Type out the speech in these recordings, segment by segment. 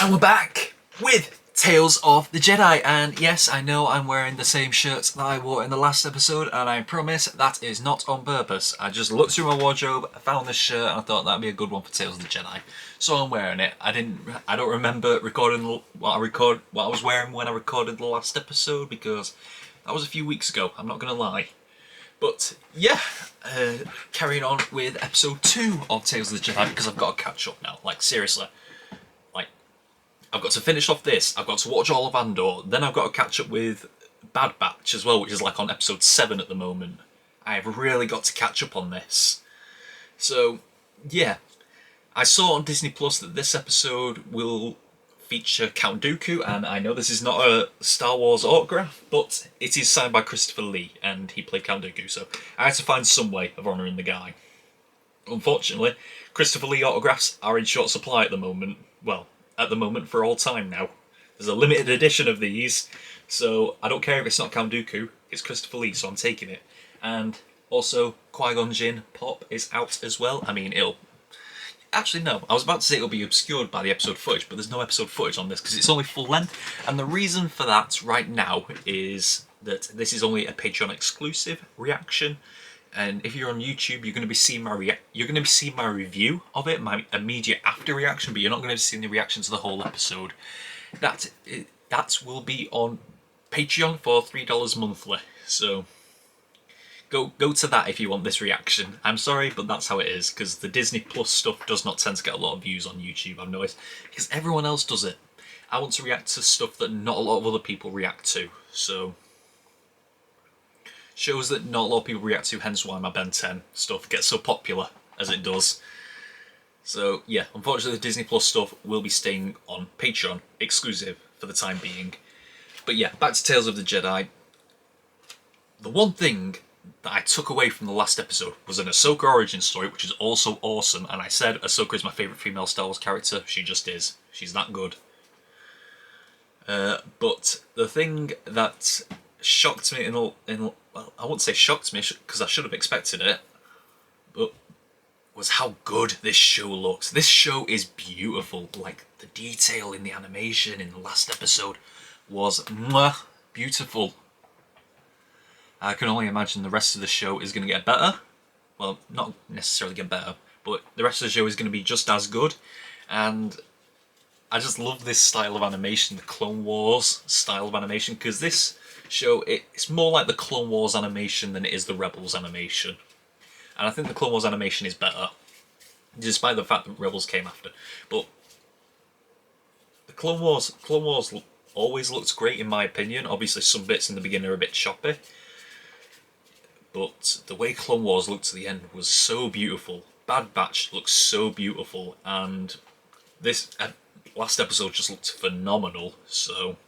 And we're back with Tales of the Jedi, and yes, I know I'm wearing the same shirt that I wore in the last episode, and I promise that is not on purpose. I just looked through my wardrobe, found this shirt, and I thought that'd be a good one for Tales of the Jedi. So I'm wearing it. I don't remember recording what I was wearing when I recorded the last episode, because that was a few weeks ago, I'm not gonna lie. But yeah, carrying on with episode 2 of Tales of the Jedi, because I've got to catch up now, like seriously. I've got to finish off this, I've got to watch all of Andor, then I've got to catch up with Bad Batch as well, which is like on episode 7 at the moment. I've really got to catch up on this. So, yeah. I saw on Disney Plus that this episode will feature Count Dooku, and I know this is not a Star Wars autograph, but it is signed by Christopher Lee, and he played Count Dooku, so I had to find some way of honouring the guy. Unfortunately, Christopher Lee autographs are in short supply at the moment. Well, at the moment for all time now. There's a limited edition of these, so I don't care if it's not Count Dooku, it's Christopher Lee, so I'm taking it. And also, Qui-Gon Jinn Pop is out as well. I mean, it'll... Actually, no, I was about to say it'll be obscured by the episode footage, but there's no episode footage on this because it's only full length, and the reason for that right now is that this is only a Patreon exclusive reaction. And if you're on YouTube, you're going to be seeing my review of it, my immediate after reaction, but you're not going to be seeing the reaction to the whole episode. That will be on Patreon for $3 monthly. So go to that if you want this reaction. I'm sorry, but that's how it is, because the Disney Plus stuff does not tend to get a lot of views on YouTube, I've noticed, because everyone else does it. I want to react to stuff that not a lot of other people react to, so... Shows that not a lot of people react to, hence why my Ben 10 stuff gets so popular as it does. So yeah, unfortunately the Disney Plus stuff will be staying on Patreon, exclusive for the time being. But yeah, back to Tales of the Jedi. The one thing that I took away from the last episode was an Ahsoka origin story, which is also awesome, and I said Ahsoka is my favourite female Star Wars character. She just is. She's that good. But the thing that shocked me well, I wouldn't say shocked me because I should have expected it, but was how good this show looks. This show is beautiful. Like, the detail in the animation in the last episode was mwah, beautiful. I can only imagine the rest of the show is going to get better. Well, not necessarily get better, but the rest of the show is going to be just as good. And I just love this style of animation, the Clone Wars style of animation, because this show, it's more like the Clone Wars animation than it is the Rebels animation. And I think the Clone Wars animation is better, despite the fact that Rebels came after. But the Clone Wars always looks great in my opinion. Obviously some bits in the beginning are a bit choppy, but the way Clone Wars looked to the end was so beautiful. Bad Batch looks so beautiful, and this last episode just looked phenomenal, so...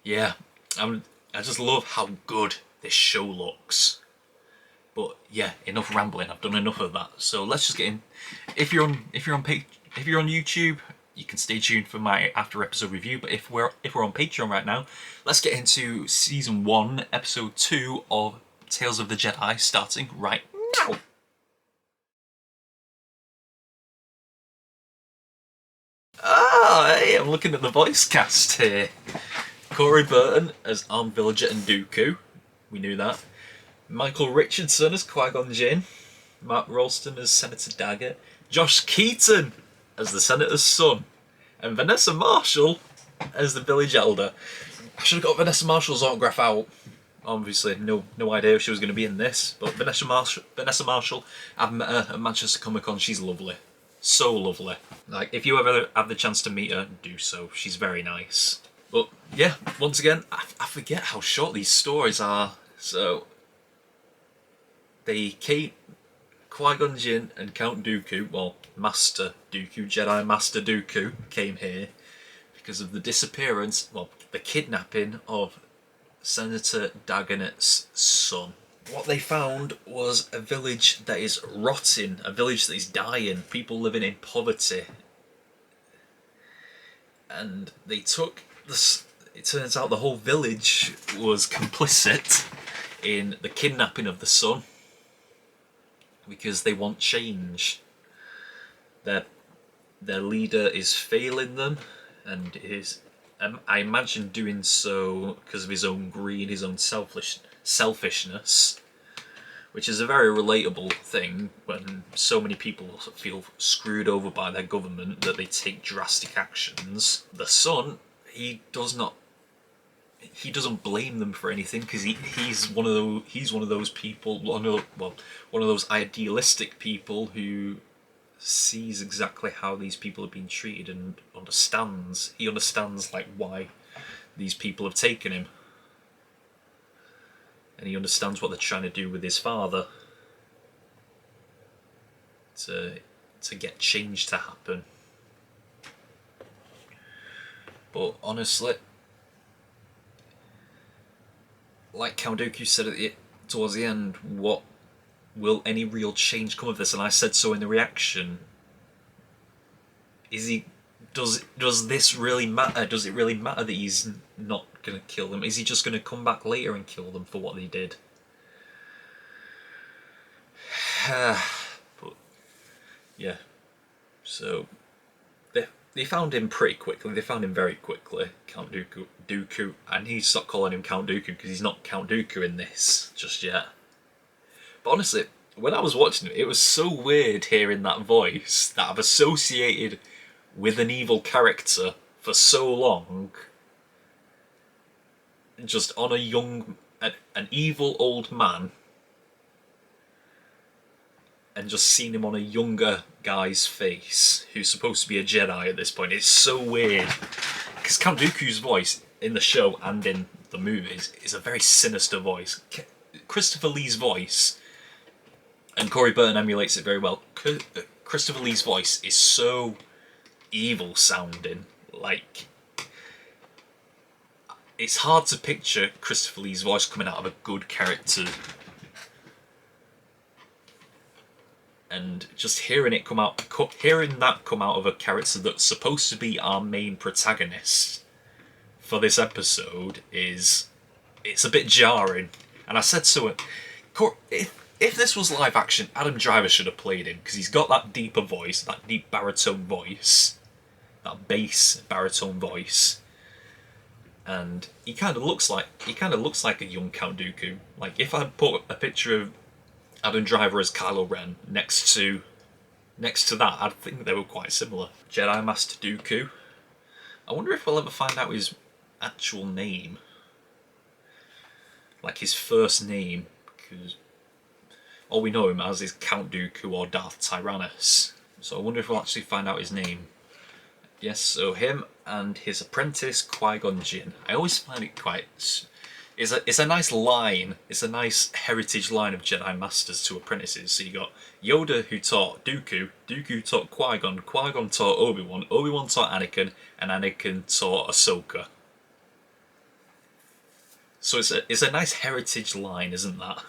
Yeah, I just love how good this show looks. But yeah, enough rambling. I've done enough of that. So let's just get in. If you're on YouTube, you can stay tuned for my after episode review. But if we're on Patreon right now, let's get into season 1, episode 2 of Tales of the Jedi, starting right now. Ah, hey, I'm looking at the voice cast here. Corey Burton as Armed Villager and Dooku, we knew that. Michael Richardson as Qui-Gon Jinn. Mark Rolston as Senator Daggett. Josh Keaton as the Senator's son. And Vanessa Marshall as the village elder. I should have got Vanessa Marshall's autograph out. Obviously, no idea if she was going to be in this, but Vanessa Marshall, I've met her at Manchester Comic Con, she's lovely. So lovely. Like, if you ever have the chance to meet her, do so. She's very nice. But yeah, once again, I forget how short these stories are. So Qui-Gon Jinn and Count Dooku, well, Master Dooku, Jedi Master Dooku, came here because of the disappearance, well, the kidnapping of Senator Daggenet's son. What they found was a village that is rotting, a village that is dying, people living in poverty. And they took this. It turns out the whole village was complicit in the kidnapping of the son because they want change. They're their leader is failing them, and I imagine doing so because of his own greed, his own selfishness, which is a very relatable thing when so many people feel screwed over by their government that they take drastic actions. The son, he doesn't blame them for anything because he's one of those people, one of those idealistic people who sees exactly how these people have been treated and understands like why these people have taken him, and he understands what they're trying to do with his father to get change to happen. But honestly, like Count Dooku said towards the end, what will any real change come of this? And I said so in the reaction. Does this really matter? Does it really matter that he's not going to kill them? Is he just going to come back later and kill them for what they did? But yeah, so they found him pretty quickly. They found him very quickly, Count Dooku, and he stopped calling him Count Dooku because he's not Count Dooku in this just yet. But honestly, when I was watching it, it was so weird hearing that voice that I've associated with an evil character for so long. Just on an evil old man, and just seeing him on a younger guy's face who's supposed to be a Jedi at this point. It's so weird because Count Dooku's voice in the show and in the movies is a very sinister voice. Christopher Lee's voice, and Corey Burton emulates it very well. Christopher Lee's voice is so evil sounding. Like, it's hard to picture Christopher Lee's voice coming out of a good character. And just hearing that come out of a character that's supposed to be our main protagonist for this episode it's a bit jarring. And I said so. If this was live action, Adam Driver should have played him because he's got that deeper voice, that deep baritone voice, that bass baritone voice, and he kind of looks like a young Count Dooku. Like if I'd put a picture of Adam Driver as Kylo Ren next to that, I'd think they were quite similar. Jedi Master Dooku. I wonder if we'll ever find out his actual name, like his first name, because all we know him as is Count Dooku or Darth Tyrannus. So I wonder if we'll actually find out his name. Yes, so him and his apprentice Qui-Gon Jinn. I always find it quite. It's a nice line. It's a nice heritage line of Jedi Masters to apprentices. So you got Yoda who taught Dooku, Dooku taught Qui-Gon, Qui-Gon taught Obi-Wan, Obi-Wan taught Anakin, and Anakin taught Ahsoka. So it's a nice heritage line, isn't that?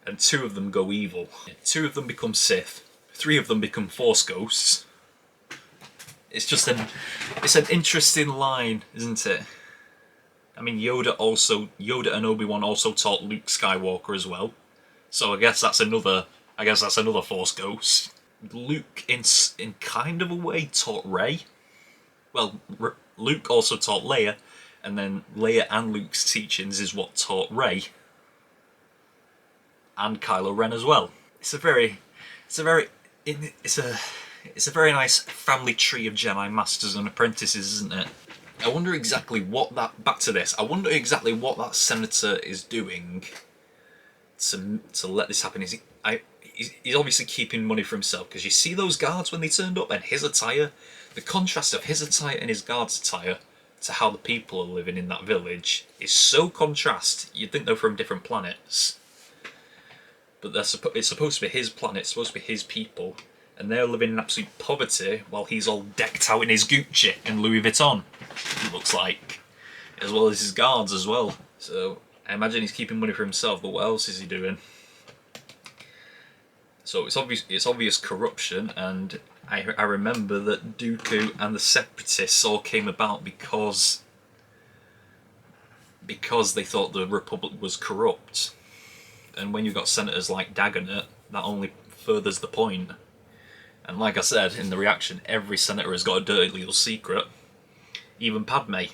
And two of them go evil. Two of them become Sith. Three of them become Force ghosts. It's an interesting line, isn't it? I mean, Yoda and Obi-Wan also taught Luke Skywalker as well. So I guess that's another Force ghost. Luke, in kind of a way, taught Rey. Well, Luke also taught Leia, and then Leia and Luke's teachings is what taught Rey. And Kylo Ren as well. It's a very nice family tree of Jedi Masters and apprentices, isn't it? I wonder exactly what that senator is doing to let this happen. He's obviously keeping money for himself, because you see those guards when they turned up and his attire, the contrast of his attire and his guard's attire to how the people are living in that village is so contrast. You'd think they're from different planets. But it's supposed to be his planet, it's supposed to be his people, and they're living in absolute poverty while he's all decked out in his Gucci and Louis Vuitton, it looks like, as well as his guards as well. So I imagine he's keeping money for himself, but what else is he doing? So it's obvious corruption, and I remember that Dooku and the Separatists all came about because they thought the Republic was corrupt. And when you've got senators like Dagonet, that only furthers the point. And like I said in the reaction, every senator has got a dirty little secret. Even Padme,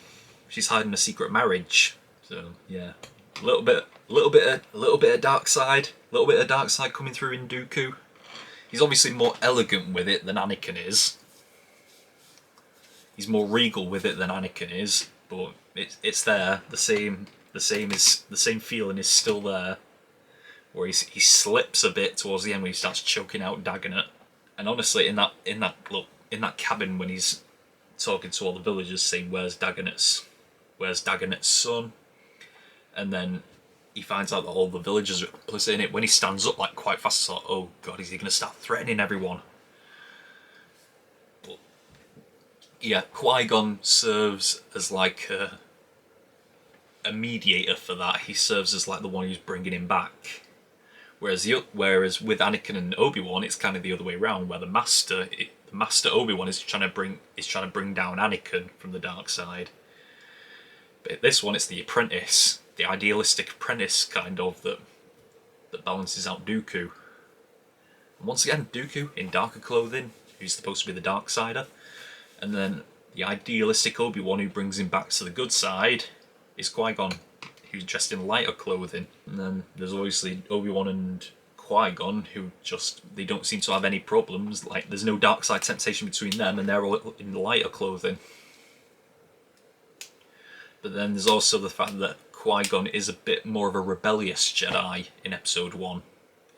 she's hiding a secret marriage. So yeah, a little bit of dark side, coming through in Dooku. He's obviously more elegant with it than Anakin is. He's more regal with it than Anakin is, but it's there. The same feeling is still there. Where he slips a bit towards the end when he starts choking out Dagonet. And honestly, in that cabin when he's talking to all the villagers, saying where's Dagonet's son, and then he finds out that all the villagers are implicit in it. When he stands up like quite fast, it's like, oh god, is he going to start threatening everyone? But yeah, Qui-Gon serves as like a mediator for that. He serves as like the one who's bringing him back. Whereas with Anakin and Obi-Wan, it's kind of the other way around, where the Master Obi-Wan is trying to bring down Anakin from the dark side. But this one, it's the apprentice, the idealistic apprentice kind of that balances out Dooku. And once again, Dooku in darker clothing, who's supposed to be the dark sider, and then the idealistic Obi-Wan who brings him back to the good side is Qui-Gon, who's dressed in lighter clothing. And then there's obviously Obi-Wan and Qui-Gon, who they don't seem to have any problems. Like, there's no dark side temptation between them, and they're all in lighter clothing. But then there's also the fact that Qui-Gon is a bit more of a rebellious Jedi in Episode 1.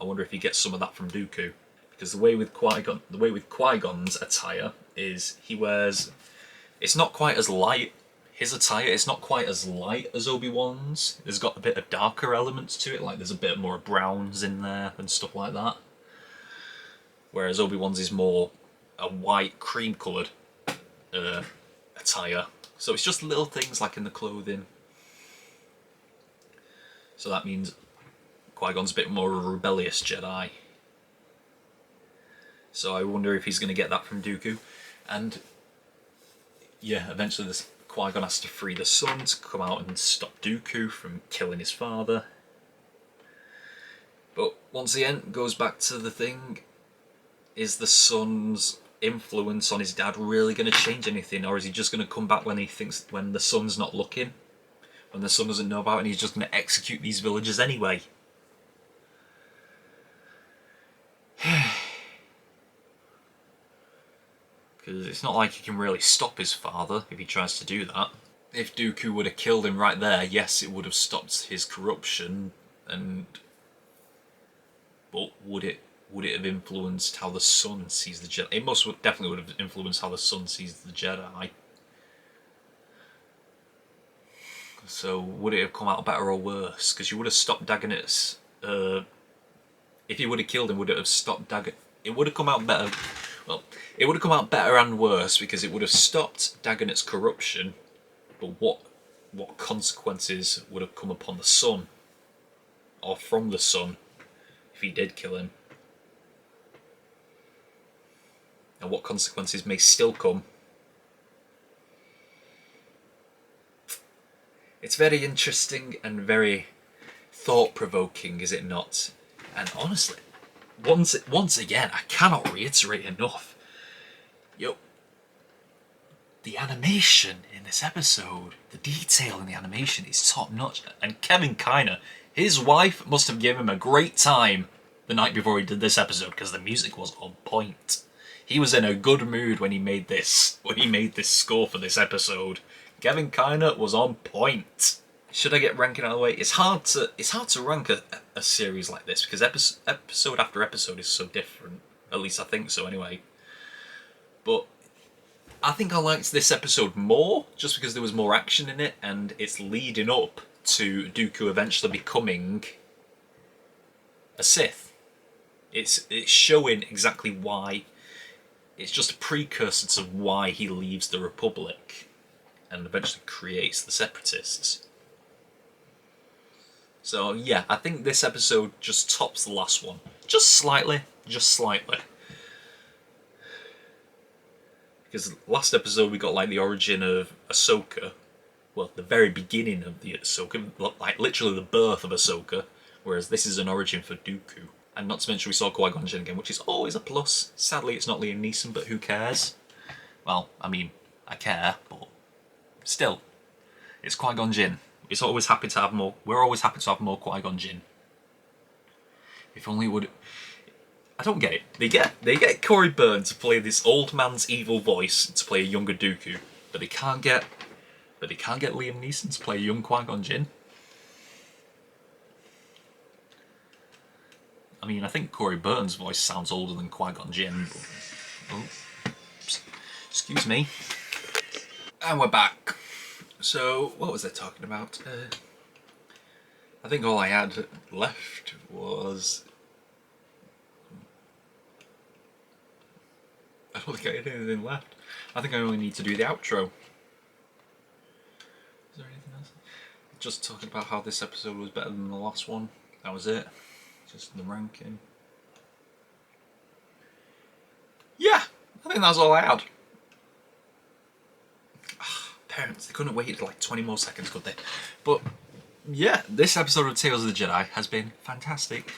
I wonder if he gets some of that from Dooku. Because the way with Qui-Gon's attire is he wears... It's not quite as light. His attire is not quite as light as Obi-Wan's. There's got a bit of darker elements to it, like there's a bit more browns in there and stuff like that. Whereas Obi-Wan's is more a white, cream-coloured attire. So it's just little things like in the clothing. So that means Qui-Gon's a bit more of a rebellious Jedi. So I wonder if he's going to get that from Dooku. And yeah, eventually this Qui-Gon has to free the son to come out and stop Dooku from killing his father. But once again, it goes back to the thing, is the son's influence on his dad really going to change anything, or is he just going to come back when the son's not looking, when the son doesn't know about it, and he's just going to execute these villagers anyway? Because it's not like he can really stop his father if he tries to do that. If Dooku would have killed him right there, yes, it would have stopped his corruption, but would it have influenced how the son sees the Jedi? It definitely would have influenced how the son sees the Jedi. So would it have come out better or worse? Because you would have stopped Dagonet's... if he would have killed him, would it have stopped Dagonet? It would have come out better... Well, it would have come out better and worse, because it would have stopped Dagonet's corruption, but what consequences would have come upon the son, or from the son, if he did kill him? And what consequences may still come? It's very interesting and very thought-provoking, is it not? And honestly, once again, I cannot reiterate enough. The animation in this episode, the detail in the animation is top-notch. And Kevin Kiner, his wife must have given him a great time the night before he did this episode, because the music was on point. He was in a good mood when he made this score for this episode. Kevin Kiner was on point. Should I get ranking out of the way? It's hard to rank a series like this, because episode after episode is so different. At least I think so anyway. But I think I liked this episode more, just because there was more action in it, and it's leading up to Dooku eventually becoming a Sith. It's showing exactly why. It's just a precursor to why he leaves the Republic and eventually creates the Separatists. So yeah, I think this episode just tops the last one. Just slightly. Because last episode we got like the origin of Ahsoka. Well, the very beginning of the Ahsoka, like literally the birth of Ahsoka. Whereas this is an origin for Dooku. And not to mention we saw Qui-Gon Jinn again, which is always a plus. Sadly, it's not Liam Neeson, but who cares? Well, I mean, I care, but still, it's Qui-Gon Jinn. It's always happy to have more. We're always happy to have more Qui-Gon Jinn. If only it would. I don't get it. They get Corey Byrne to play this old man's evil voice to play a younger Dooku, but they can't get Liam Neeson to play a young Qui-Gon Jinn. I mean, I think Corey Burton's voice sounds older than Qui-Gon Jinn, but... Oh, excuse me. And we're back. So, what was I talking about? I think all I had left was... I don't think I had anything left. I think I only need to do the outro. Is there anything else? Just talking about how this episode was better than the last one. That was it. Just the ranking. Yeah, I think that's all I had. Parents, they couldn't wait like 20 more seconds, could they? But yeah, this episode of Tales of the Jedi has been fantastic.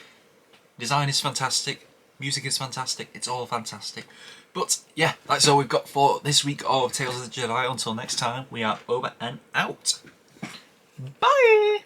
Design is fantastic. Music is fantastic. It's all fantastic. But yeah, that's all we've got for this week of Tales of the Jedi. Until next time, we are over and out. Bye!